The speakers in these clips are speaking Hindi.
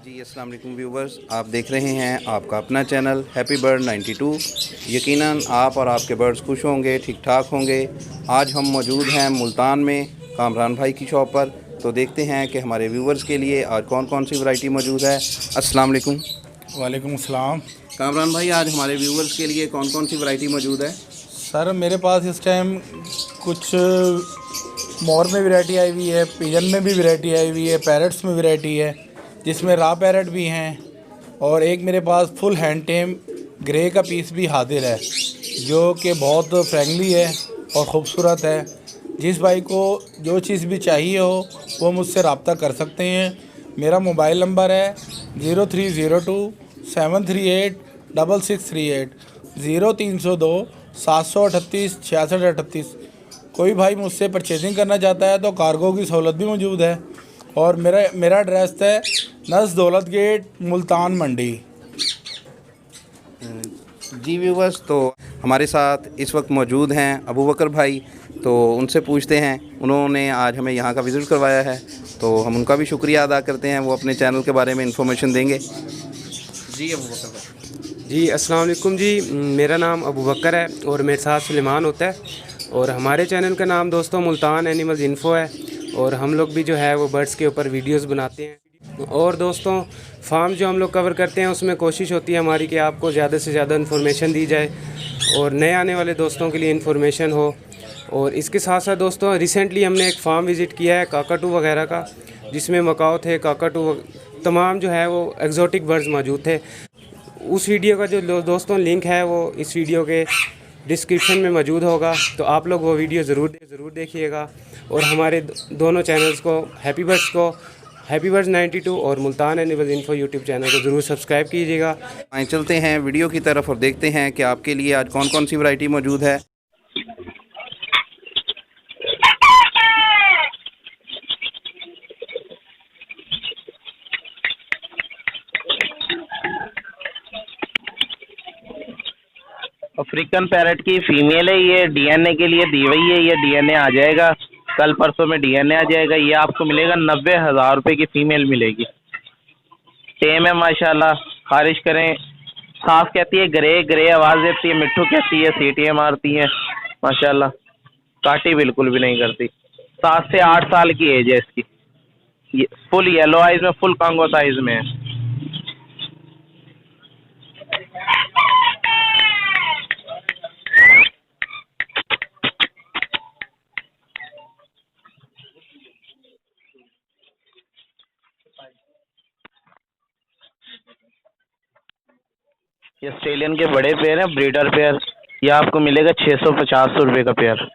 जी अस्सलाम वालेकुम व्यूवर्स, आप देख रहे हैं आपका अपना चैनल हैप्पी बर्ड 92। यकीनन आप और आपके बर्ड्स खुश होंगे, ठीक ठाक होंगे। आज हम मौजूद हैं मुल्तान में कामरान भाई की शॉप पर। तो देखते हैं कि हमारे व्यूवर्स के लिए आज कौन कौन सी वैरायटी मौजूद है। अस्सलाम वालेकुम। वालेकुम अस्सलाम। कामरान भाई, आज हमारे व्यूवर्स के लिए कौन कौन सी वैरायटी मौजूद है? सर मेरे पास इस टाइम कुछ मोर में वैरायटी आई हुई है, पिजन में भी वैरायटी आई हुई है, पैरट्स में वैरायटी है जिसमें रा पैरट भी हैं, और एक मेरे पास फुल हैंड टेम ग्रे का पीस भी हाजिर है जो कि बहुत फ्रेंडली है और ख़ूबसूरत है। जिस भाई को जो चीज़ भी चाहिए हो वो मुझसे रब्ता कर सकते हैं। मेरा मोबाइल नंबर है 0302 738 6638, 0302 738 6638। कोई भाई मुझसे परचेजिंग करना चाहता है तो कार्गो की सहूलत भी मौजूद है। और मेरा एड्रेस है नस दौलत गेट, मुल्तान मंडी। जी व्यूवर्स, तो हमारे साथ इस वक्त मौजूद हैं अबू बकर भाई। तो उनसे पूछते हैं, उन्होंने आज हमें यहाँ का विज़िट करवाया है तो हम उनका भी शुक्रिया अदा करते हैं। वो अपने चैनल के बारे में इंफॉर्मेशन देंगे। जी अबू बकर भाई। जी अस्सलाम वालेकुम जी, मेरा नाम अबू बकर है और मेरे साथ सुलेमान होता है। और हमारे चैनल का नाम दोस्तों मुल्तान एनिमल्स इन्फो है और हम लोग भी जो है वो बर्ड्स के ऊपर वीडियोस बनाते हैं। और दोस्तों फार्म जो हम लोग कवर करते हैं उसमें कोशिश होती है हमारी कि आपको ज़्यादा से ज़्यादा इन्फॉर्मेशन दी जाए और नए आने वाले दोस्तों के लिए इन्फॉर्मेशन हो। और इसके साथ साथ दोस्तों रिसेंटली हमने एक फार्म विज़िट किया है काकाटू वगैरह का, जिसमें मकाओ थे, काकाटू, तमाम जो है वो एक्जोटिक बर्ड्स मौजूद थे। उस वीडियो का जो दोस्तों लिंक है वो इस वीडियो के डिस्क्रिप्शन में मौजूद होगा, तो आप लोग वो वीडियो ज़रूर देखिएगा। और हमारे दोनों चैनल्स को, हैप्पी बर्ड्स 92 और Multan animals info YouTube channel को ज़रूर सब्सक्राइब कीजिएगा। आइए चलते हैं वीडियो की तरफ और देखते हैं कि आपके लिए आज कौन कौन सी वैरायटी मौजूद है। अफ्रीकन पैरट की फीमेल है, ये डीएनए के लिए दी हुई है। ये डीएनए आ जाएगा कल परसों में, डीएनए आ जाएगा। ये आपको मिलेगा 90,000 रुपये की फीमेल मिलेगी। टेम है माशाल्लाह, खारिश करें, साफ कहती है, ग्रे ग्रे आवाज़ देती है, मिट्ठू कहती है, सीटियाँ मारती हैं माशाल्लाह, काटी बिल्कुल भी नहीं करती। 7 से 8 साल की एज है इसकी। ये फुल येलो आइज में, फुल कांगो साइज में है। ये ऑस्ट्रेलियन के बड़े पेयर हैं, ब्रीडर पेयर। ये आपको मिलेगा 650 रुपये का पेयर।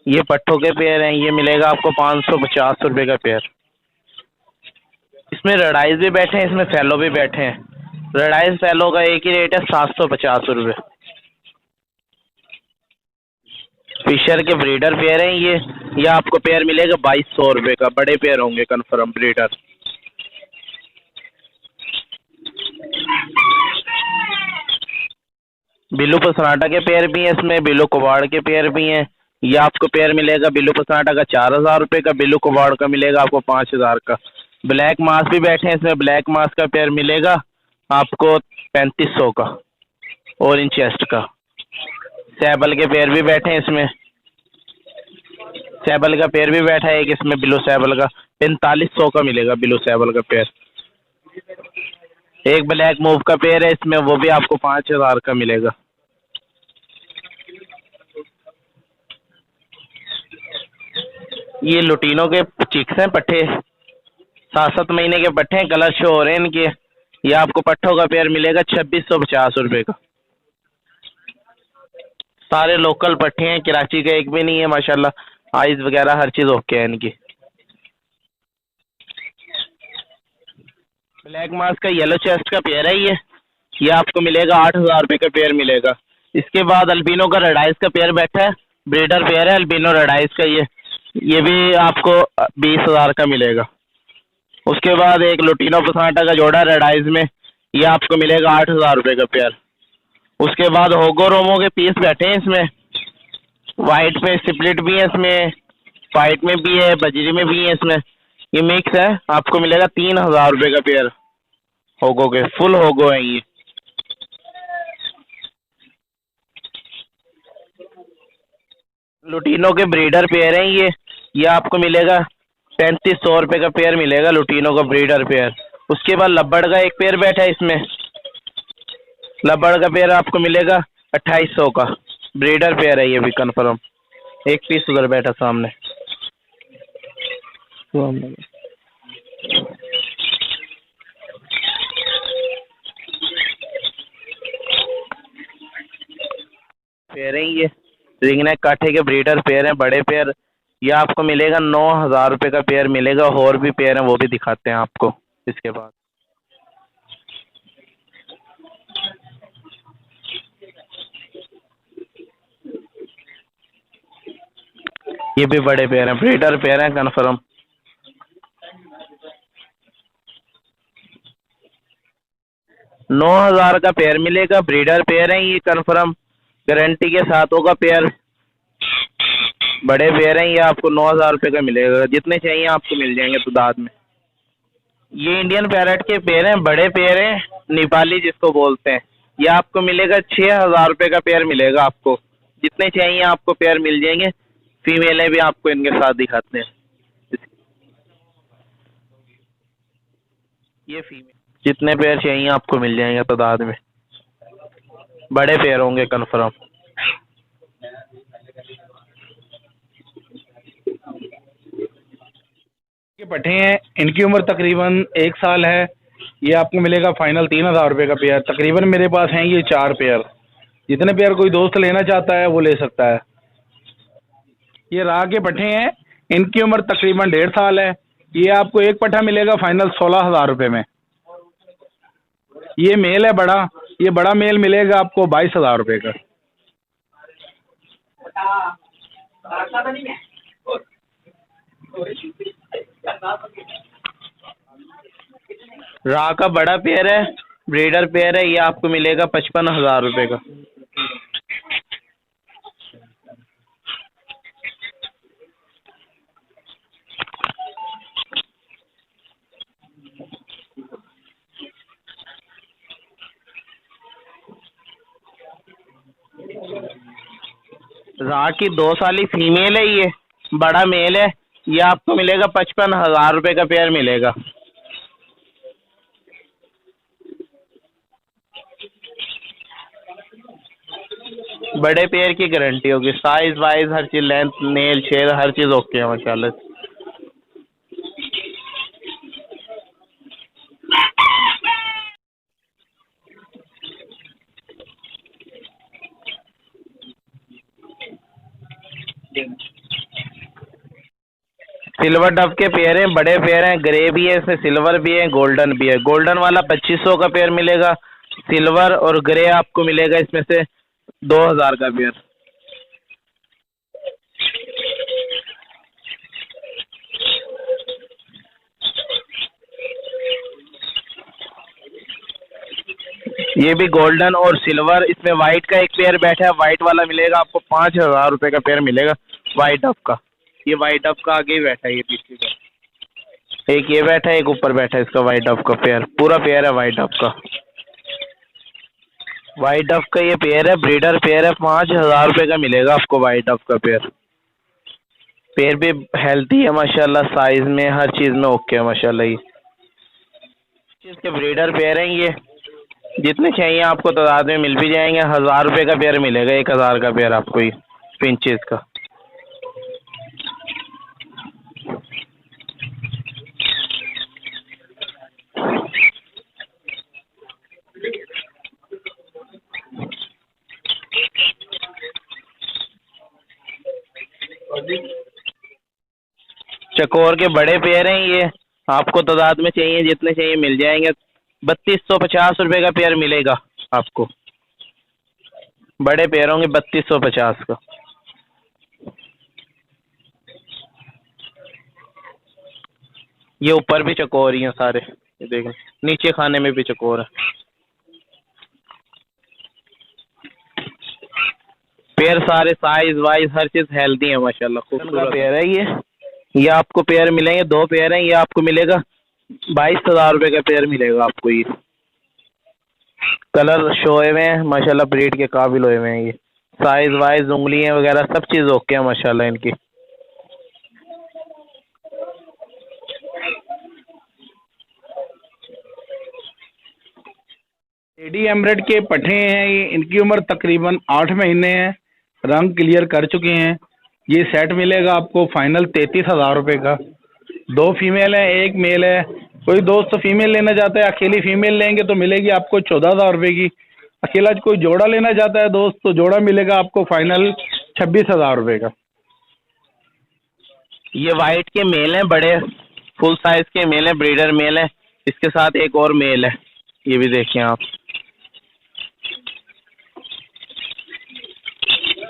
ये पट्ठों के पेयर हैं, ये मिलेगा आपको 550 रुपये का पेयर। इसमें रेड भी बैठे हैं, इसमें फैलो भी बैठे हैं। रेड फैलो का एक ही रेट है 750 रुपये। फिशर के ब्रीडर पेयर हैं ये आपको पेयर मिलेगा 2200 रुपये का। बड़े पेयर होंगे कन्फर्म ब्रीडर। बिल्लू पसनाटा के पेयर भी हैं, इसमें बिल्लू कुबाड़ के पेयर भी हैं। ये आपको पेयर मिलेगा बिल्लू पसनाटा का 4000 रुपये का, बिल्लू कुबाड़ का मिलेगा आपको 5000 का। ब्लैक मास भी बैठे हैं, इसमें ब्लैक मास का पेयर मिलेगा आपको 3500 का, ऑरेंज चेस्ट का। सैबल के पेयर भी बैठे हैं, इसमें सैबल का पेयर भी बैठा है एक, इसमें बिल्लू सैबल का 4500 का मिलेगा, बिल्लू सैबल का पेयर। एक ब्लैक मूव का पेयर है इसमें, वो भी आपको 5000 का मिलेगा। ये लुटीनों के चिक्स हैं, पट्ठे 7-7 महीने के पट्ठे हैं, कलर शो हो रहे हैं इनके। ये आपको पट्ठों का पेयर मिलेगा 2650 रुपये का। सारे लोकल पट्ठे हैं, कराची का एक भी नहीं है माशाल्लाह। आइज वगैरह हर चीज़ ओके है इनकी। ब्लैक मास का येलो चेस्ट का पेयर है ये आपको मिलेगा 8000 रुपये का पेयर मिलेगा। इसके बाद अल्बिनो का रेडाइस का पेयर बैठा है, ब्रीडर पेयर है अल्बिनो रेडाइस का। ये भी आपको 20000 का मिलेगा। उसके बाद एक लुटीनो पसाटा का जोड़ा रेडाइस में, ये आपको मिलेगा 8000 रुपये का पेयर। उसके बाद होगो रोमो के पीस बैठे हैं इसमें, वाइट में स्प्लिट भी है, इसमें वाइट में भी है, बजरी में भी है इसमें। ये मिक्स है, आपको मिलेगा 3,000 रुपये का पेयर। होगो के फुल होगो है ये। लुटीनो के ब्रीडर पेयर हैं ये आपको मिलेगा 3,500 रुपये का पेयर मिलेगा, लुटीनो का ब्रीडर पेयर। उसके बाद लब्बड़ का एक पेयर बैठा है इसमें, लब्बड़ का पेयर आपको मिलेगा 2,800 का। ब्रीडर पेयर है ये भी कन्फर्म। एक पीस उधर बैठा सामने। पेयर है ये, रिंगनेक काठे के ब्रीडर पेयर हैं, बड़े पेयर। ये आपको मिलेगा 9,000 रुपये का पेयर मिलेगा। और भी पेयर हैं, वो भी दिखाते हैं आपको इसके बाद। ये भी बड़े पेयर हैं, ब्रीडर पेयर हैं कन्फर्म। नौ 9,000 का पेयर मिलेगा, ब्रीडर पेयर है ये कन्फर्म, गारंटी के साथ होगा पेयर। बड़े पेयर हैं ये आपको 9,000 रुपये का मिलेगा। जितने चाहिए आपको मिल जाएंगे तादाद में। ये इंडियन पैरट के पेयर हैं, बड़े पेयर हैं, नेपाली जिसको बोलते हैं। ये आपको मिलेगा 6,000 रुपये का पेयर मिलेगा आपको। जितने चाहिए आपको पेयर मिल जाएंगे। फीमेल भी आपको इनके साथ दिखाते हैं। ये फीमेल, जितने पेयर चाहिए आपको मिल जाएंगे तादाद में। बड़े पेयर होंगे कन्फर्म। के पट्टे हैं, इनकी उम्र तकरीबन 1 साल है। ये आपको मिलेगा फाइनल 3,000 रुपये का पेयर। तकरीबन मेरे पास हैं ये 4 पेयर। जितने पेयर कोई दोस्त लेना चाहता है वो ले सकता है। ये राह के पट्टे हैं, इनकी उम्र तकरीबन 1.5 साल है। ये आपको एक पट्टा मिलेगा फाइनल 16,000 रुपये में। ये मेल है बड़ा, ये बड़ा मेल मिलेगा आपको 22,000 रुपये का। रा का बड़ा पेयर है, ब्रीडर पेयर है। ये आपको मिलेगा 55,000 रुपये का। रा की 2 साली फीमेल है ये, बड़ा मेल है। ये आपको मिलेगा 55,000 रुपये का पेयर मिलेगा। बड़े पेयर की गारंटी होगी। साइज वाइज हर चीज, लेंथ, नेल, शेल, हर चीज ओके है माशाल्लाह। सिल्वर डब के पेयर हैं, बड़े पेयर हैं, ग्रे भी है, इसमें सिल्वर भी है, गोल्डन भी है। गोल्डन वाला 2,500 का पेयर मिलेगा। सिल्वर और ग्रे आपको मिलेगा इसमें से 2,000 का पेयर। ये भी गोल्डन और सिल्वर। इसमें वाइट का एक पेयर बैठा है, वाइट वाला मिलेगा आपको 5,000 रुपये का पेयर मिलेगा वाइट डब का। ये वाइट डब का आगे ही बैठा है, ये पीछे का एक ये बैठा है, एक ऊपर बैठा है। इसका वाइट डब का पेयर, पूरा पेयर है वाइट डब का। वाइट डब का ये पेयर है, ब्रीडर पेयर है। 5,000 रुपये का मिलेगा आपको वाइट डब का पेयर। पेयर भी हेल्थी है माशाल्लाह, साइज में हर चीज़ में ओके है माशाल्लाह। ये इसके ब्रीडर पेयर हैं ये। जितने चाहिए आपको तादाद में मिल भी जाएंगे। 1,000 रुपये का पेयर मिलेगा, 1,000 का पेयर आपको ये पिंचेस का। चकोर के बड़े पेयर हैं ये, आपको तादाद में चाहिए, जितने चाहिए मिल जाएंगे। 3,250 रुपये का पेयर मिलेगा आपको। बड़े पेयर होंगे 3,250 का। ये ऊपर भी चकोर ही हैं सारे, ये देखें, नीचे खाने में भी चकोर है। पेयर सारे साइज वाइज हर चीज हेल्दी है माशाल्लाह, खूबसूरत पेयर है ये। ये आपको पेयर मिलेंगे, 2 पेयर हैं, ये आपको मिलेगा 22,000 रुपये का पेयर मिलेगा आपको। ये कलर शो हुए हैं माशाल्लाह, ब्रीड के काबिल हुए हैं। ये साइज वाइज उंगलियां वगैरह सब चीज़ ओके है माशाल्लाह इनकी। एडी एमरेट के पट्ठे हैं ये, इनकी उम्र तकरीबन 8 महीने है, रंग क्लियर कर चुके हैं। ये सेट मिलेगा आपको फाइनल 33,000 रुपये का। 2 फीमेल है, 1 मेल है। कोई दोस्त फीमेल लेना चाहता है, अकेली फीमेल लेंगे तो मिलेगी आपको 14,000 रुपये की। अकेला कोई जोड़ा लेना चाहता है दोस्त तो जोड़ा मिलेगा आपको फाइनल 26,000 रुपये का। ये वाइट के मेल हैं, बड़े फुल साइज के मेल हैं, ब्रीडर मेल है। इसके साथ एक और मेल है, ये भी देखिए आप।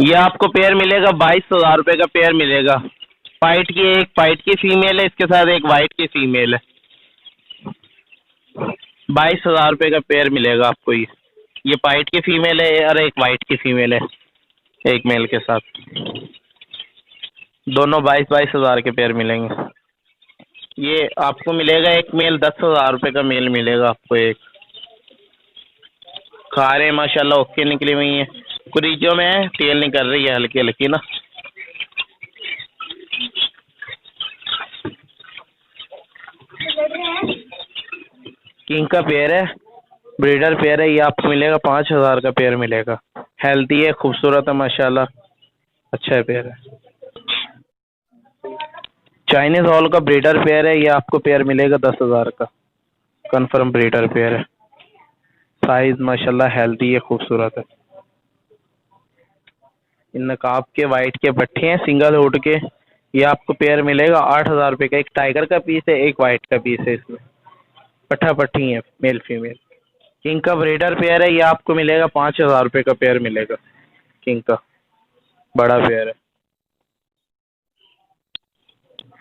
ये आपको पेयर मिलेगा 22,000 रुपये का पेयर मिलेगा। एक पाइट की फीमेल है, इसके साथ एक वाइट की फीमेल है। 22,000 रुपये का पेयर मिलेगा आपको। ये पाइट की फीमेल है और एक वाइट की फीमेल है, एक मेल के साथ। दोनों 22,000 के पेयर मिलेंगे। ये आपको मिलेगा एक मेल 10,000 रुपये का मेल मिलेगा आपको। एक खारे माशाल्लाह ओके निकली हुई है, कुरीजों में है, तेल निकल रही है हल्की हल्की ना। किंग का पेयर है, ब्रीडर पेयर है। ये आपको मिलेगा 5,000 का पेयर मिलेगा। हेल्थी है, खूबसूरत है माशाल्लाह, अच्छा है पेयर है। चाइनीज हॉल का ब्रीडर पेयर है, ये आपको पेयर मिलेगा 10,000 का। कंफर्म ब्रीडर पेयर है, साइज माशाल्लाह हेल्थी है, खूबसूरत है। इन नकाब के वाइट के पट्टे हैं सिंगल हुड के। ये आपको पेयर मिलेगा 8,000 रुपये का। एक टाइगर का पीस है, एक वाइट का पीस है। इसमें पट्ठा पट्टी है मेल फीमेल। किंग का ब्रीडर पेयर है, ये आपको मिलेगा 5,000 रुपये का पेयर मिलेगा। किंग का बड़ा पेयर है।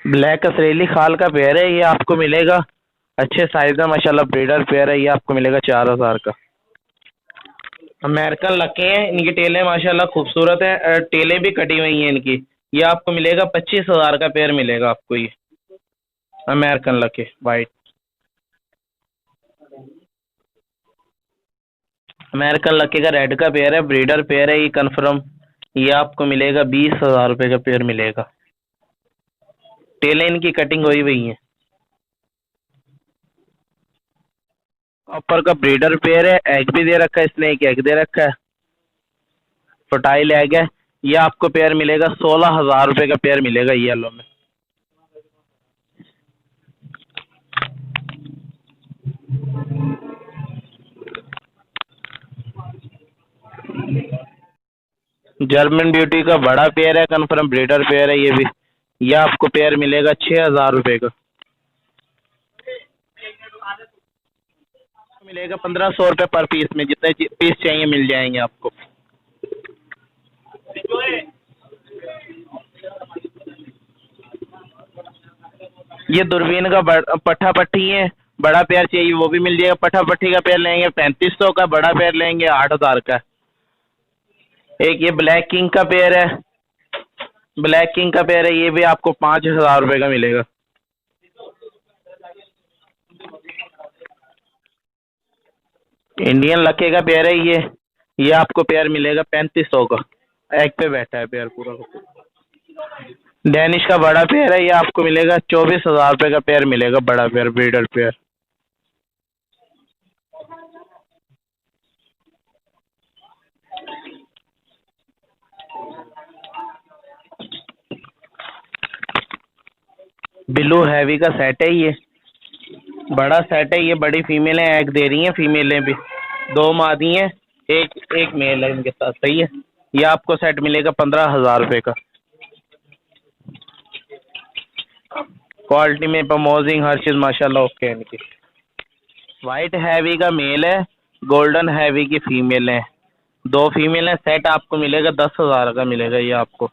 ब्लैक असरेली खाल का पेयर है, ये आपको मिलेगा अच्छे साइज में माशाल्लाह, ब्रीडर पेयर है। ये आपको मिलेगा 4,000 का। अमेरिकन लके हैं, इनकी टेलें माशाल्लाह खूबसूरत है, टेलें भी कटी हुई हैं इनकी। ये आपको मिलेगा 25,000 का पेयर मिलेगा आपको। ये अमेरिकन लके वाइट, अमेरिकन लके का रेड का पेयर है, ब्रीडर पेयर है ये कंफर्म। ये आपको मिलेगा 20,000 रुपये का पेयर मिलेगा। टेलें इनकी कटिंग हुई हुई है। कॉपर का ब्रीडर पेयर है, एग भी दे रखा है इसने, एक एग दे रखा है, फर्टाइल एग है। ये आपको पेयर मिलेगा 16,000 रुपये का पेयर मिलेगा येलो में। जर्मन ब्यूटी का बड़ा पेयर है, कंफर्म ब्रीडर पेयर है ये भी। ये आपको पेयर मिलेगा 6,000 रुपये का। मिलेगा 1,500 रुपये पर पीस में, जितने पीस चाहिए मिल जाएंगे आपको। ये दूरबीन का पट्ठा पट्टी है, बड़ा पेयर चाहिए वो भी मिल जाएगा। पट्ठा पट्टी का पेयर लेंगे 3,500 का, बड़ा पेयर लेंगे 8,000 का। एक ये ब्लैक किंग का पेयर है, ब्लैक किंग का पेयर है, ये भी आपको 5,000 रुपये का मिलेगा। इंडियन लके का पेयर है ये आपको पेयर मिलेगा 3,500 का। एग पे बैठा है पेयर पूरा। डेनिश का बड़ा पेयर है, ये आपको मिलेगा 24,000 रुपये का पेयर मिलेगा, बड़ा pair breeder pair. Blue heavy का सेट है, ये बड़ा सेट है। ये बड़ी फीमेल है, एग दे रही हैं फीमेलें भी, 2 मादी हैं, एक मेल है इनके साथ, सही है। ये आपको सेट मिलेगा 15,000 रुपये का। क्वालिटी में प्रमोजिंग हर चीज़ माशाल्लाह ओके है इनकी। वाइट हैवी का मेल है, गोल्डन हैवी की फीमेल है। 2 फीमेल है, सेट आपको मिलेगा 10,000 का मिलेगा ये आपको।